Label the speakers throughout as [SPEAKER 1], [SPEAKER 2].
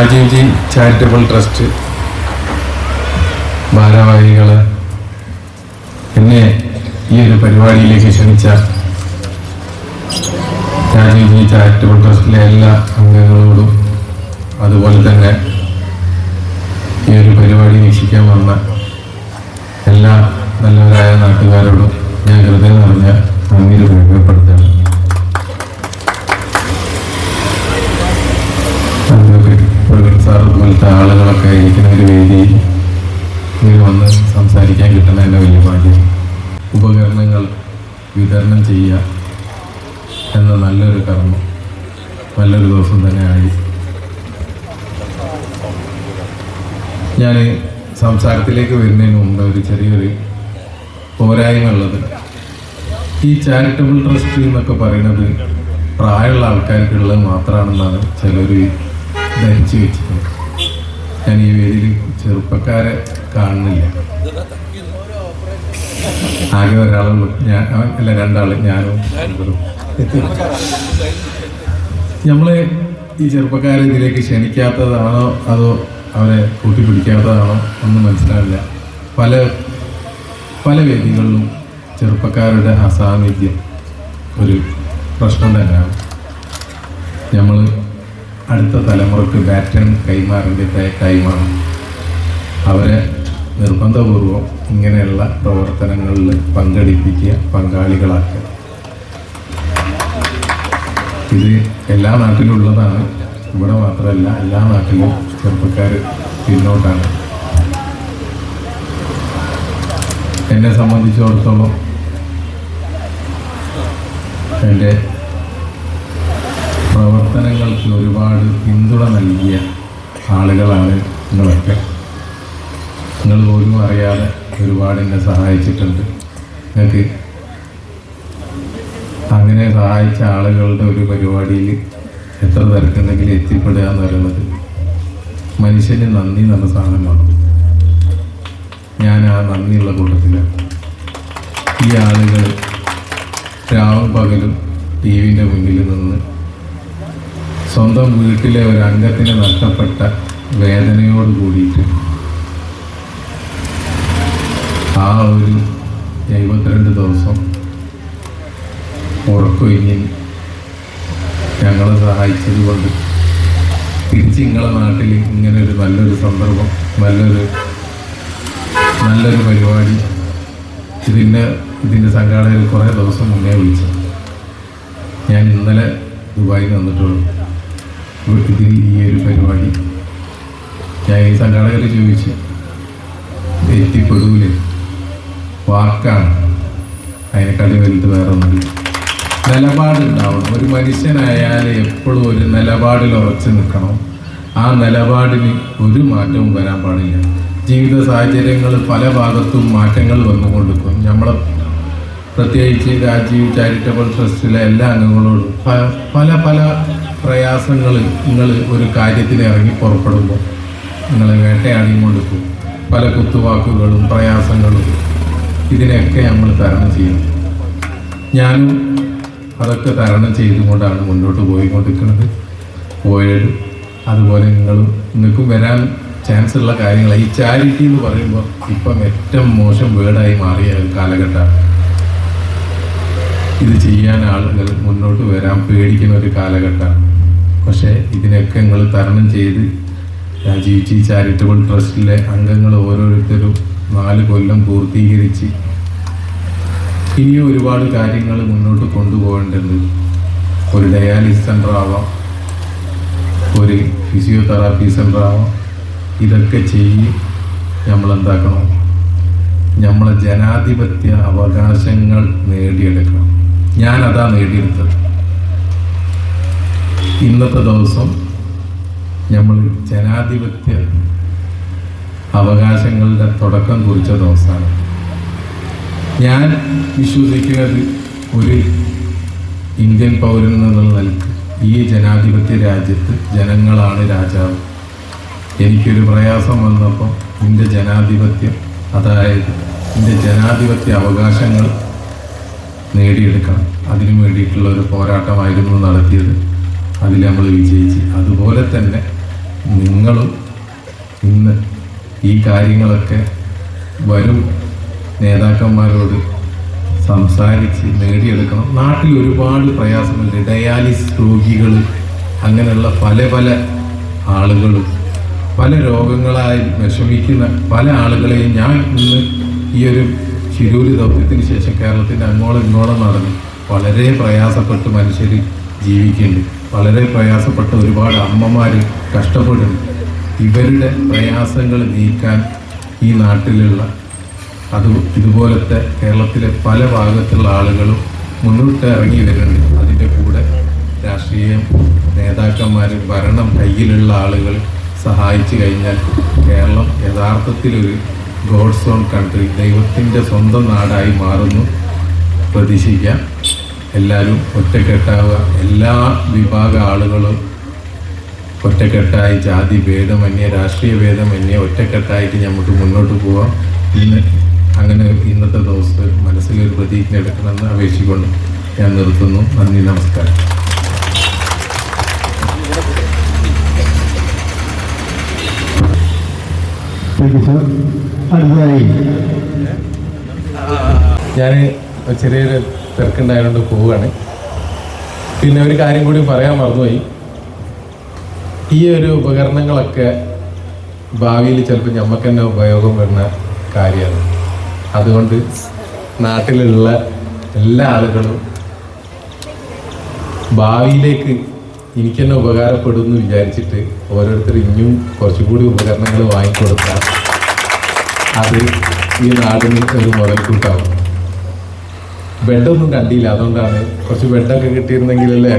[SPEAKER 1] Rajeev G charitable trust ഭാരവാഹികള് എന്നെ ഈ ഒരു പരിപാടിയിലേക്ക് ക്ഷണിച്ച രാജീവ് ജി ചാരിറ്റബിൾ ട്രസ്റ്റിലെ എല്ലാ അംഗങ്ങളോടും അതുപോലെ തന്നെ ഈ ഒരു പരിപാടി വീക്ഷിക്കാൻ വന്ന എല്ലാ നല്ലവരായ നാട്ടുകാരോടും ഞാൻ ഹൃദയം നിറഞ്ഞ നന്ദി രേഖപ്പെടുത്തുകയാണ്. സാർ പോലത്തെ ആളുകളൊക്കെ ഇരിക്കുന്ന ഒരു വേദിയിൽ ഇങ്ങനെ വന്ന് സംസാരിക്കാൻ കിട്ടുന്ന എൻ്റെ വലിയ ഭാഗ്യം. ഉപകരണങ്ങൾ വിതരണം ചെയ്യുക എന്ന നല്ലൊരു കർമ്മം നല്ലൊരു ദിവസം തന്നെ ആയി. ഞാൻ സംസാരത്തിലേക്ക് വരുന്നതിന് മുമ്പ് ഒരു ചെറിയൊരു പോരായ്മ ഉള്ളത്, ഈ ചാരിറ്റബിൾ ട്രസ്റ്റ് എന്നൊക്കെ പറയുന്നത് പ്രായമുള്ള ആൾക്കാർക്കുള്ളത് മാത്രമാണെന്നാണ് ചിലർ ധരിച്ചു വെച്ചിട്ടുണ്ട്. ഞാൻ ഈ വേദിയിൽ ചെറുപ്പക്കാരെ കാണുന്നില്ല. ആകെ ഒരാളുള്ളൂ, ഞാൻ അല്ല രണ്ടാള്, ഞാനും. നമ്മള് ഈ ചെറുപ്പക്കാരെ ഇതിലേക്ക് ക്ഷണിക്കാത്തതാണോ അതോ അവരെ കൂട്ടിപ്പിടിക്കാത്തതാണോ ഒന്നും മനസ്സിലാവില്ല. പല വേദികളിലും ചെറുപ്പക്കാരുടെ അസാന്നിധ്യം ഒരു പ്രശ്നം തന്നെയാണ്. നമ്മൾ അടുത്ത തലമുറക്ക് ബാറ്റൺ കൈമാറേണ്ട ടൈമാണ്. അവരെ നിർബന്ധപൂർവം ഇങ്ങനെയുള്ള പ്രവർത്തനങ്ങളിൽ പങ്കെടുപ്പിക്കുക, പങ്കാളികളാക്കുക. ഇത് എല്ലാ നാട്ടിലും ഉള്ളതാണ്, ഇവിടെ മാത്രമല്ല എല്ലാ നാട്ടിലും ചെറുപ്പക്കാർ പിന്നോട്ടാണ്. എന്നെ സംബന്ധിച്ചിടത്തോളം എൻ്റെ പ്രവർത്തനങ്ങൾക്ക് ഒരുപാട് പിന്തുണ നൽകിയ ആളുകളാണ് നിങ്ങളൊക്കെ. നിങ്ങൾ പോലും അറിയാതെ ഒരുപാട് എന്നെ സഹായിച്ചിട്ടുണ്ട്. നിങ്ങൾക്ക് അങ്ങനെ സഹായിച്ച ആളുകളുടെ ഒരു പരിപാടിയിൽ എത്ര തിരക്കുണ്ടെങ്കിലും എത്തിപ്പെടുക എന്ന് പറയുന്നത് മനുഷ്യന് നന്ദി എന്ന സാധനമാണ്. ഞാൻ ആ നന്ദിയുള്ള കൂട്ടത്തിലാണ്. ഈ ആളുകൾ രാവും പകലും ടി വിൻ്റെ മുന്നിൽ നിന്ന് സ്വന്തം വീട്ടിലെ ഒരു അംഗത്തിന് നഷ്ടപ്പെട്ട വേദനയോട് കൂടിയിട്ട് ആ ഒരു 72 ദിവസം ഉറക്കൊഴിഞ്ഞ് ഞങ്ങളെ സഹായിച്ചത് കൊണ്ട് തിരിച്ച് നിങ്ങളെ നാട്ടിൽ ഇങ്ങനെ ഒരു നല്ലൊരു സന്ദർഭം, നല്ലൊരു പരിപാടി ഇതിൻ്റെ സംഘാടകർ കുറേ ദിവസം മുന്നേ വിളിച്ചു. ഞാൻ ഇന്നലെ ദുബായിൽ വന്നിട്ടുള്ളൂ. ഇതിൽ ഈ ഒരു പരിപാടി ഞാൻ ഈ സംഘാടകർ ചോദിച്ചു, എത്തിപ്പെടൂലേ? വാക്കാണ്, അതിനെക്കാളും വലുത് വേറെ ഒന്നുമില്ല. നിലപാടുണ്ടാവണം. ഒരു മനുഷ്യനായാൽ എപ്പോഴും ഒരു നിലപാടിൽ ഉറച്ചു നിൽക്കണം. ആ നിലപാടിന് ഒരു മാറ്റവും വരാൻ പാടില്ല. ജീവിത സാഹചര്യങ്ങൾ പല ഭാഗത്തും മാറ്റങ്ങൾ വന്നുകൊണ്ടിരിക്കും. നമ്മളെ പ്രത്യേകിച്ച് രാജീവ് ചാരിറ്റബിൾ ട്രസ്റ്റിലെ എല്ലാ അംഗങ്ങളോടും പല പ്രയാസങ്ങൾ നിങ്ങൾ ഒരു കാര്യത്തിന് ഇറങ്ങി പുറപ്പെടുമ്പോൾ നിങ്ങളെ വേട്ടയാടിക്കൊണ്ടിരിക്കും. പല കുത്തുവാക്കുകളും പ്രയാസങ്ങളും ഇതിനെയൊക്കെ നമ്മൾ തരണം ചെയ്യും. ഞാനും അതൊക്കെ തരണം ചെയ്തുകൊണ്ടാണ് മുന്നോട്ട് പോയിക്കൊണ്ടിരിക്കുന്നത്. പോയാലും അതുപോലെ നിങ്ങൾക്കും വരാൻ ചാൻസ് ഉള്ള കാര്യങ്ങൾ. ഈ ചാരിറ്റി എന്ന് പറയുമ്പോൾ ഇപ്പം ഏറ്റവും മോശം വേർഡായി മാറിയ ഒരു കാലഘട്ടമാണ്. ഇത് ചെയ്യാൻ ആളുകൾ മുന്നോട്ട് വരാൻ പേടിക്കുന്ന ഒരു കാലഘട്ടമാണ്. പക്ഷേ ഇതിനൊക്കെ നിങ്ങൾ തരണം ചെയ്ത് രാജീവ് ജി ചാരിറ്റബിൾ ട്രസ്റ്റിലെ അംഗങ്ങൾ ഓരോരുത്തരും 4 കൊല്ലം പൂർത്തീകരിച്ച് ഇനിയും ഒരുപാട് കാര്യങ്ങൾ മുന്നോട്ട് കൊണ്ടുപോകേണ്ടത്. ഒരു ഡയാലിസിസ് സെൻ്റർ ആവാം, ഒരു ഫിസിയോതെറാപ്പി സെൻ്റർ ആവാം. ഇതൊക്കെ ചെയ്യും നമ്മളെന്താക്കണം? നമ്മളെ ജനാധിപത്യ അവകാശങ്ങൾ നേടിയെടുക്കണം. ഞാനതാ നേടിയെടുത്തത്. ഇന്നത്തെ ദിവസം നമ്മൾ ജനാധിപത്യ അവകാശങ്ങളുടെ തുടക്കം കുറിച്ച ദിവസമാണ്. ഞാൻ വിശ്വസിക്കുന്നത് ഒരു ഇന്ത്യൻ പൗരൻ എന്നുള്ള നിലയ്ക്ക് ഈ ജനാധിപത്യ രാജ്യത്ത് ജനങ്ങളാണ് രാജാവ്. എനിക്കൊരു പ്രയാസം വന്നപ്പോൾ എൻ്റെ ജനാധിപത്യം, അതായത് എൻ്റെ ജനാധിപത്യ അവകാശങ്ങൾ നേടിയെടുക്കണം. അതിനു വേണ്ടിയിട്ടുള്ള ഒരു പോരാട്ടമായിരുന്നു നടത്തിയത്. അതിൽ നമ്മൾ വിജയിച്ച്. അതുപോലെ തന്നെ നിങ്ങളും ഇന്ന് ഈ കാര്യങ്ങളൊക്കെ വരും നേതാക്കന്മാരോട് സംസാരിച്ച് നേടിയെടുക്കണം. നാട്ടിൽ ഒരുപാട് പ്രയാസങ്ങളുണ്ട്. ഡയാലിസിസ് രോഗികൾ, അങ്ങനെയുള്ള പല പല ആളുകളും പല രോഗങ്ങളായി വിഷമിക്കുന്ന പല ആളുകളെയും ഞാൻ ഇന്ന് ഈ ഒരു ശിരൂര് ദൗത്യത്തിന് ശേഷം കേരളത്തിൻ്റെ അങ്ങോളം ഇങ്ങോളം നടന്ന് വളരെ പ്രയാസപ്പെട്ട് മനുഷ്യർ ജീവിക്കുന്നുണ്ട്. വളരെ പ്രയാസപ്പെട്ട ഒരുപാട് അമ്മമാർ കഷ്ടപ്പെടുന്നു. ഇവരുടെ പ്രയാസങ്ങൾ നീക്കാൻ ഈ നാട്ടിലുള്ള ഇതുപോലത്തെ കേരളത്തിലെ പല ഭാഗത്തുള്ള ആളുകളും മുന്നോട്ട് ഇറങ്ങി വരുന്നുണ്ട്. അതിൻ്റെ കൂടെ രാഷ്ട്രീയ നേതാക്കന്മാർ, ഭരണം കയ്യിലുള്ള ആളുകൾ സഹായിച്ചു കഴിഞ്ഞാൽ കേരളം യഥാർത്ഥത്തിലൊരു ഗോഡ്സ് ഓൺ കൺട്രി, ദൈവത്തിൻ്റെ സ്വന്തം നാടായി മാറുന്നു പ്രതീക്ഷിക്കാം. എല്ലാവരും ഒറ്റക്കെട്ടാവുക. എല്ലാ വിഭാഗ ആളുകളും ഒറ്റക്കെട്ടായി, ജാതി ഭേദമന്യേ, രാഷ്ട്രീയ ഭേദമന്യേ ഒറ്റക്കെട്ടായിട്ട് നമുക്ക് മുന്നോട്ട് പോവാം. അങ്ങനെ ഇന്നത്തെ ദിവസത്തിൽ മനസ്സിലൊരു പ്രതിജ്ഞ എടുക്കണമെന്ന് അപേക്ഷിക്കൊണ്ട് ഞാൻ നിർത്തുന്നു. നന്ദി, നമസ്കാരം. ഞാൻ ചെറിയൊരു തിരക്കുണ്ടായതുകൊണ്ട് പോവുകയാണ്. പിന്നെ ഒരു കാര്യം കൂടി പറയാൻ മറന്നുപോയി. ഈ ഒരു ഉപകരണങ്ങളൊക്കെ ഭാവിയിൽ ചിലപ്പോൾ നമുക്ക് തന്നെ ഉപയോഗം വരുന്ന കാര്യമാണ്. അതുകൊണ്ട് നാട്ടിലുള്ള എല്ലാ ആളുകളും ഭാവിയിലേക്ക് എനിക്ക് തന്നെ ഉപകാരപ്പെടുമെന്ന് വിചാരിച്ചിട്ട് ഓരോരുത്തർ ഇനിയും കുറച്ചുകൂടി ഉപകരണങ്ങൾ വാങ്ങിക്കൊടുത്താൽ അത് ഈ നാടിന് ഒരു മുതൽക്കൂട്ടാവും. ബെഡൊന്നും കണ്ടില്ല, അതുകൊണ്ടാണ്. കുറച്ച് ബെഡൊക്കെ കിട്ടിയിരുന്നെങ്കിലല്ലേ.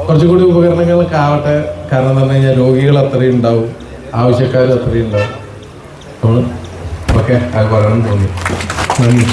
[SPEAKER 1] കുറച്ചുകൂടി ഉപകരണങ്ങളൊക്കെ ആവട്ടെ. കാരണം എന്ന് പറഞ്ഞു കഴിഞ്ഞാൽ രോഗികൾ അത്രയും ഉണ്ടാവും, ആവശ്യക്കാർ അത്രയും ഉണ്ടാവും. ഓക്കെ, അത് പറയണം തോന്നി. നന്ദി.